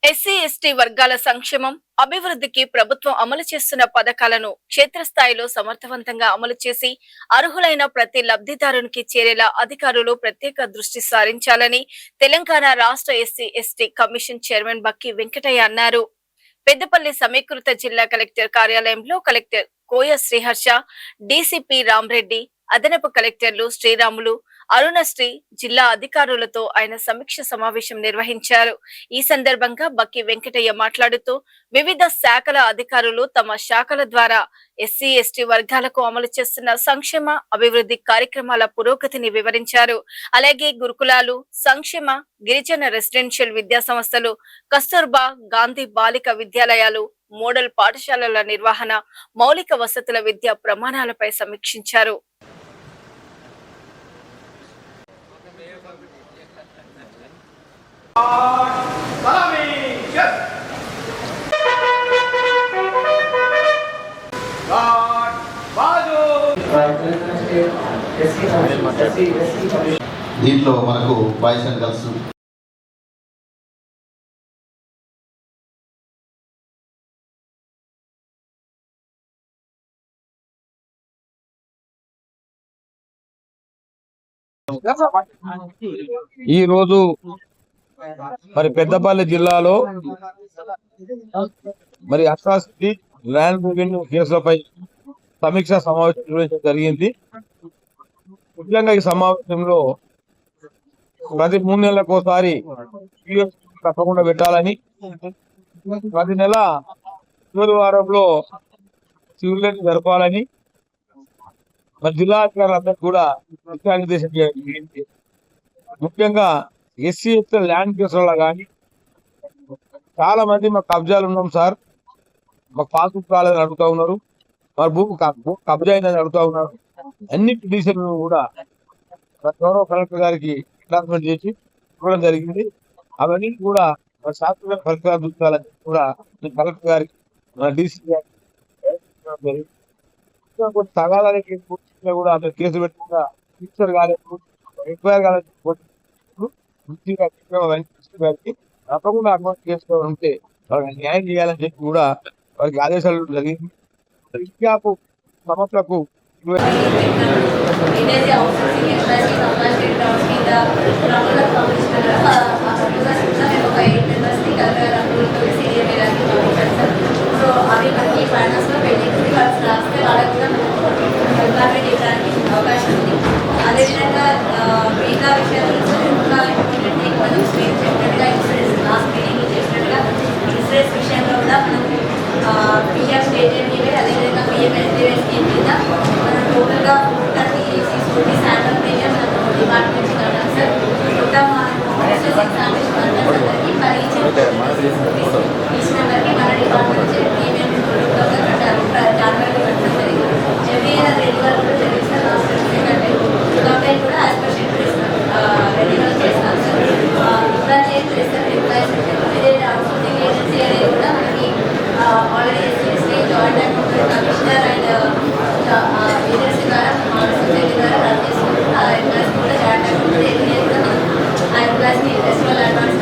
SC ST వర్గాల సంక్షేమం అభివృద్ధికి ప్రభుత్వం అమలు చేస్తున్న పథకాలను క్షేత్రస్థాయిలో సమర్థవంతంగా అమలు చేసి అర్హులైన ప్రతి లబ్ధిదారునికి చేరేలా అధికారులు ప్రత్యేక దృష్టి సారించాలని తెలంగాణ రాష్ట్ర ఎస్సీ ఎస్టీ కమిషన్ చైర్మన్ బక్కి వెంకటయ్య అన్నారు. పెద్దపల్లి సమీకృత జిల్లా కలెక్టర్ కార్యాలయంలో కలెక్టర్ కోయ శ్రీహర్ష, డీసీపీ రామ్రెడ్డి, అదనపు కలెక్టర్లు శ్రీరాములు, అరుణశ్రీ, జిల్లా అధికారులతో ఆయన సమీక్ష సమావేశం నిర్వహించారు. ఈ సందర్భంగా బక్కి వెంకటయ్య మాట్లాడుతూ వివిధ శాఖల అధికారులు తమ శాఖల ద్వారా ఎస్సీ ఎస్టీ వర్గాలకు అమలు చేస్తున్న సంక్షేమ అభివృద్ధి కార్యక్రమాల పురోగతిని వివరించారు. అలాగే గురుకులాలు, సంక్షేమ గిరిజన రెసిడెన్షియల్ విద్యా సంస్థలు, కస్తూర్బా గాంధీ బాలిక విద్యాలయాలు, మోడల్ పాఠశాలల నిర్వహణ, మౌలిక వసతుల విద్యా ప్రమాణాలపై సమీక్షించారు. దీంట్లో మనకు బాయ్స్ అండ్ గర్ల్స్ ఈ రోజు మరి పెద్దపల్లి జిల్లాలో మరి అట్రాసిటీ ల్యాండ్ రెవెన్యూ కేసులపై సమీక్ష సమావేశం నిర్వహించడం జరిగింది. ముఖ్యంగా ఈ సమావేశంలో ప్రతి 3 నెలలకోసారి తప్పకుండా పెట్టాలని, ప్రతి నెల చివరి వారంలో సివిల్ జరపాలని మరి జిల్లా అధికారులందరూ కూడా దిశానిర్దేశం చేయాలి. ముఖ్యంగా ఎస్సీ ఎస్టీ ల్యాండ్ కేసులలో కానీ చాలా మంది మాకు కబ్జాలు ఉన్నాం సార్, మాకు పాస్బుక్ రాలేదని అడుగుతా ఉన్నారు, మరి భూమి కబ్జా అయిందని అడుగుతా ఉన్నారు. అన్ని పిటిషన్లు కూడా గౌరవ కలెక్టర్ గారికి అనాన్స్మెంట్ చేసి ఇవ్వడం జరిగింది. అవన్నీ కూడా మరి శాస్త్రీయ పరిష్కారం చూసుకోవాలని కూడా కలెక్టర్ గారికి మన డీసీ గారికి తగాదానికి కూడా అతను కేసు పెట్టకుండా ఫిక్చర్ కాలేదు, ఎక్వైర్ కాలేదు, తప్పకుండా అకౌంట్ చేసుకోవాలి ఉంటే వాళ్ళకి న్యాయం చేయాలని చెప్పి కూడా వారికి ఆదేశాలు జరిగింది. విద్యాకు సంస్థలకు అవకాశం ఉంది. అదేవిధంగా మిగతా విషయాల చెప్పినట్టుగా ఇన్సూరెన్స్ లాస్ట్ మీటింగ్లో చేసినట్టుగా ఇన్సూరెన్స్ విషయంలో కూడా మనం పిఎం స్టేట్ అదేవిధంగా పిఎంఎస్డీవై స్కీమ్ మీద మనం టోటల్గా 430 శాంపుల్ ప్రీమియం డిపార్ట్మెంట్స్ కట్టాం సార్. మొత్తం మనం ఎగ్జామినేషన్ అందరికీ ఈచ్ మెంబర్కి మన డిపార్ట్మెంట్ ప్రీమియం కట్టారు. జనవరిలో కట్టడం జరిగింది. ఎవ్రీ ఇయర్ రెన్యువల్ కూడా జరిగింది సార్. లాస్ట్ కంప్లైంట్ కూడా యాజ్ పర్ షెడ్యూల్ రెన్యువల్ చేస్తాం సార్. ఇబ్బంది ఏం చేస్తారు ఎంప్లాయీస్ ఇదే అవుట్సోర్సింగ్ ఏజెన్సీ అనేది కూడా మనకి already SC joint account commissioner and agency ద్వారా సొసైటీ ద్వారా రన్ చేస్తున్నారు. ఆ ఎంప్లాయీస్ కూడా జాయింట్ అకౌంట్ కూడా మనం ఆ ఎంప్లాయీస్ని ఫెస్టివల్ అడ్వాన్స్